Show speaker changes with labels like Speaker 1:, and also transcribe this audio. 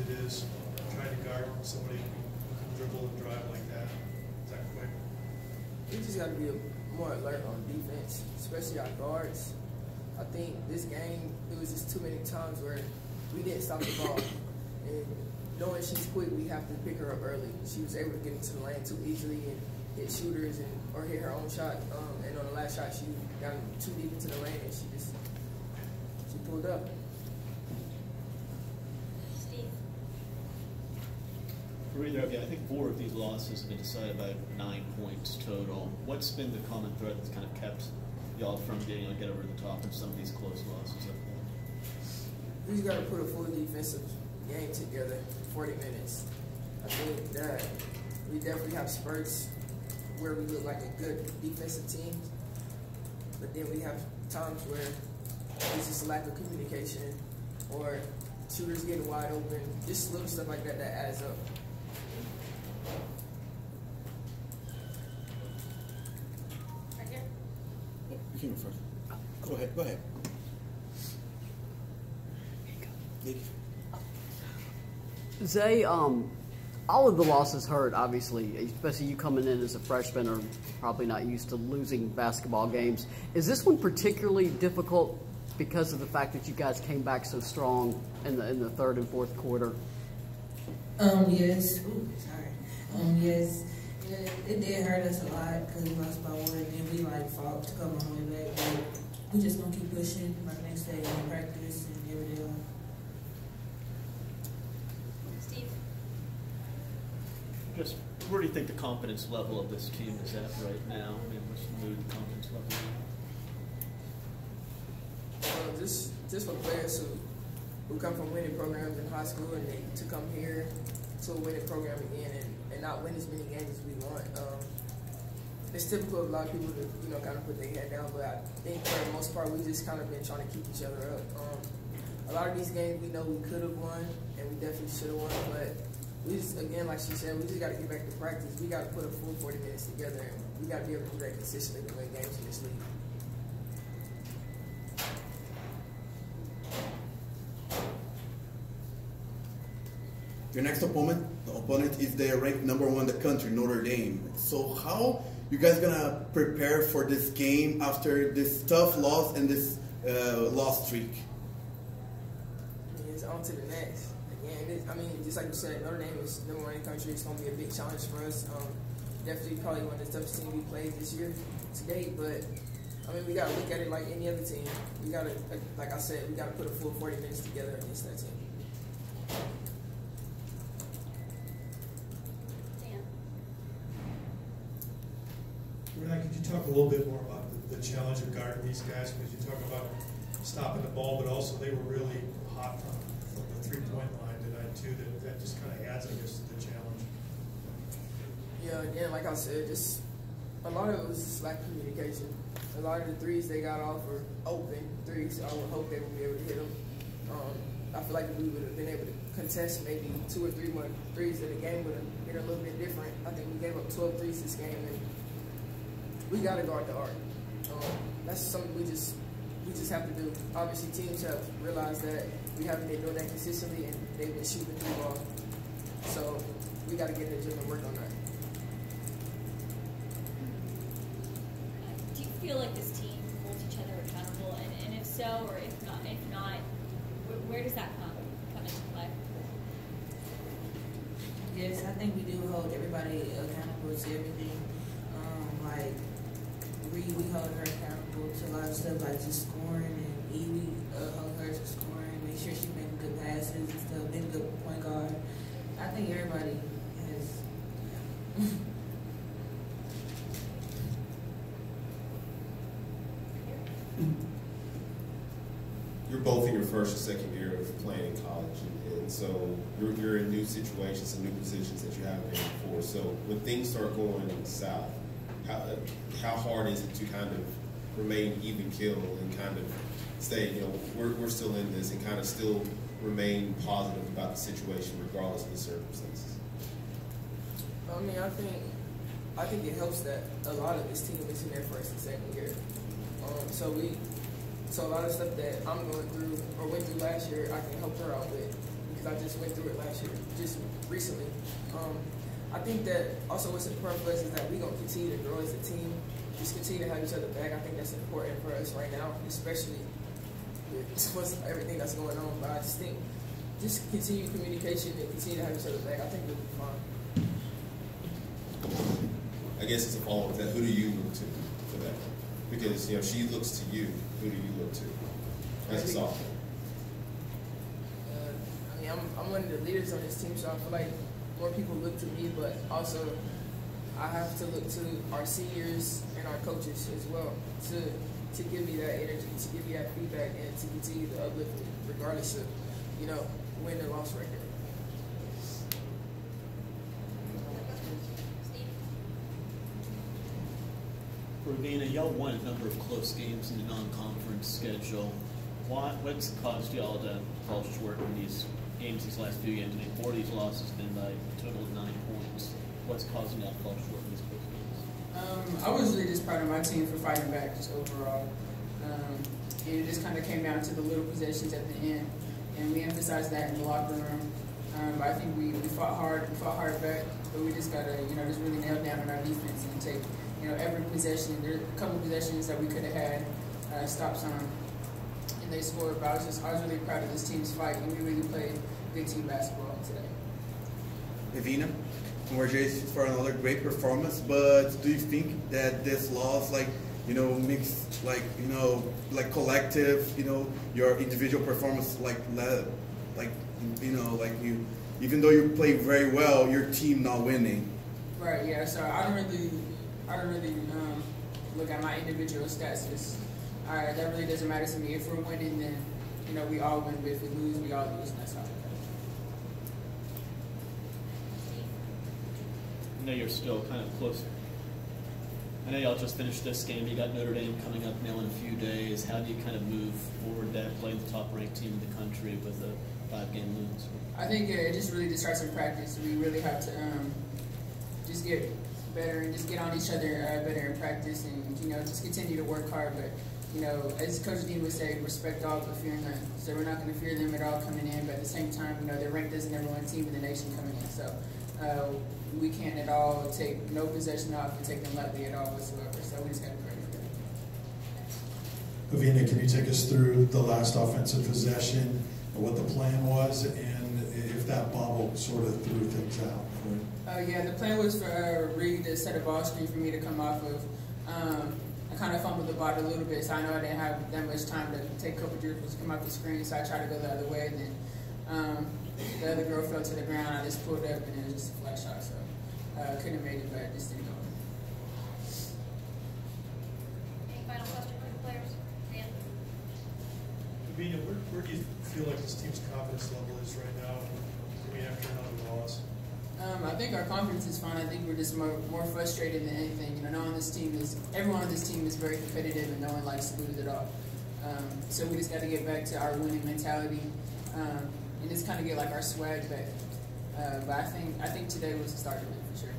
Speaker 1: it is trying to guard somebody who can dribble and drive like that quick?
Speaker 2: We just got to be more alert on defense, especially our guards. I think this game, it was just too many times where we didn't stop the ball. And knowing she's quick, we have to pick her up early. She was able to get into the lane too easily and hit shooters or hit her own shot. And on the last shot, she got too deep into the lane and she pulled up.
Speaker 3: For either of you, I think 4 of these losses have been decided by 9 points total. What's been the common thread that's kind of kept y'all from being able to get over the top in some of these close losses?
Speaker 2: We just got to put a full defensive game together for 40 minutes. I think that we definitely have spurts where we look like a good defensive team, but then we have times where it's just a lack of communication or shooters getting wide open, just little stuff like that that adds up.
Speaker 4: Right here.
Speaker 5: You came first. Go ahead.
Speaker 6: Zaay, all of the losses hurt, obviously, especially you coming in as a freshman are probably not used to losing basketball games. Is this one particularly difficult because of the fact that you guys came back so strong in the third and fourth quarter?
Speaker 7: Yes. Yes. It did hurt us a lot because we lost by 1, and we fought to come all the way back. But we just gonna keep pushing like next day in practice and every day.
Speaker 4: Steve.
Speaker 3: Just where do you think the confidence level of this team is at right now? I mean, what's the mood and confidence level?
Speaker 2: Just for players who come from winning programs in high school and to come here to a winning program again and not win as many games as we want. It's typical of a lot of people to kind of put their head down, but I think for the most part we just kind of been trying to keep each other up. A lot of these games we know we could have won and we definitely should have won, but we just, again, like she said, we just got to get back to practice. We got to put a full 40 minutes together, and we got to be able to do that consistently to win games in this league.
Speaker 5: Your next opponent is the ranked #1 in the country, Notre Dame. So how you guys gonna prepare for this game after this tough loss and this loss streak?
Speaker 2: It's on to the next. Again, just like you said, Notre Dame is #1 in the country. It's gonna be a big challenge for us. Definitely probably one of the toughest teams we played this year to date, but we gotta look at it like any other team. We gotta, like I said, we gotta put a full 40 minutes together against that team.
Speaker 1: Rennia, could you talk a little bit more about the challenge of guarding these guys? Because you talk about stopping the ball, but also they were really hot from the three-point line tonight too. That just kind of adds, I guess, to the challenge.
Speaker 2: Yeah, again, like I said, just a lot of it was just lack of communication. A lot of the threes they got off were open threes. I would hope they would be able to hit them. I feel like if we would have been able to contest maybe 2 or 3 more threes, then the game would have been a little bit different. I think we gave up 12 threes this game, and we got to guard the arc. That's something we just have to do. Obviously, teams have realized that we haven't been doing that consistently, and they've been shooting the ball. So we got to get in the gym and work on that.
Speaker 4: Do you feel like this team holds each other accountable? And if so, or if not, where does that come into play?
Speaker 7: Yes, I think we do hold everybody accountable to everything. We hold her accountable to a lot of stuff like just scoring, and Evie hold her to scoring, make sure she's making good passes and stuff, being a good point guard. I think everybody has.
Speaker 8: You're both in your first and second year of playing in college, and so you're in new situations and new positions that you haven't been before. So when things start going south, how hard is it to kind of remain even keel and kind of stay, we're still in this, and kind of still remain positive about the situation regardless of the circumstances?
Speaker 2: I think it helps that a lot of this team is in their first and second year. So a lot of stuff that I'm going through or went through last year, I can help her out with because I just went through it last year, just recently. I think that also what's important for us is that we're going to continue to grow as a team, just continue to have each other back. I think that's important for us right now, especially with everything that's going on. But I just think just continue communication and continue to have each other back. I think we'll be fine.
Speaker 8: I guess it's a follow-up to that. Who do you look to for that? Because, she looks to you. Who do you look to as a sophomore?
Speaker 2: I'm one of the leaders on this team, so I feel like more people look to me, but also I have to look to our seniors and our coaches as well to give me that energy, to give me that feedback, and to continue to uplift me, regardless of, win or loss record.
Speaker 3: For Evina, y'all won a number of close games in the non-conference schedule. What's caused y'all to fall short in these games, these last few games? I mean, 4 of these losses have been by a total of 9 points. What's causing y'all to fall short in these close games?
Speaker 9: I was really just proud of my team for fighting back just overall. And it just kind of came down to the little possessions at the end. And we emphasized that in the locker room. I think we fought hard back, but we just got to, just really nail down on our defense and take, every possession. There are a couple of possessions that we could have had stops on, and they scored. But I was really proud of this team's fight, and we really played good team basketball today.
Speaker 5: Evina, congratulations for another great performance. But do you think that this loss, mixed, collective, your individual performance, you, even though you played very well, your team not winning? Right.
Speaker 9: Yeah. So I don't really look at my individual stats. That really doesn't matter to me. If we're winning, then we all win. But if we lose, we all lose. And that's how it goes.
Speaker 3: I know you're still kind of close. I know y'all just finished this game. You got Notre Dame coming up now in a few days. How do you kind of move forward that playing the top-ranked team in the country with a 5-game lose?
Speaker 9: I think it just really starts in practice. We really have to just get better and just get on each other better in practice, and just continue to work hard. But as Coach Dean would say, respect all but fear none. So we're not going to fear them at all coming in, but at the same time, they're ranked as the #1 team in the nation coming in. So we can't at all take no possession off and take them lightly at all whatsoever. So we just got to pray for them.
Speaker 1: Evina, can you take us through the last offensive possession, what the plan was, and if that bobble sort of threw things out?
Speaker 9: Yeah, the plan was for Reed to set a ball screen for me to come off of. I kind of fumbled the ball a little bit, so I know I didn't have that much time to take a couple dribbles to come off the screen, so I tried to go the other way. Then the other girl fell to the ground. I just pulled up, and it was just a flat shot, so couldn't have made it, but it just didn't go.
Speaker 4: Any final question for the players? Dan?
Speaker 1: Evina, where do you feel like this team's confidence level is right now, coming after another loss?
Speaker 9: I think our confidence is fine. I think we're just more frustrated than anything. Everyone on this team is very competitive, and no one likes to lose at all. So we just got to get back to our winning mentality, and just kind of get our swag back. But I think today was the start of it for sure.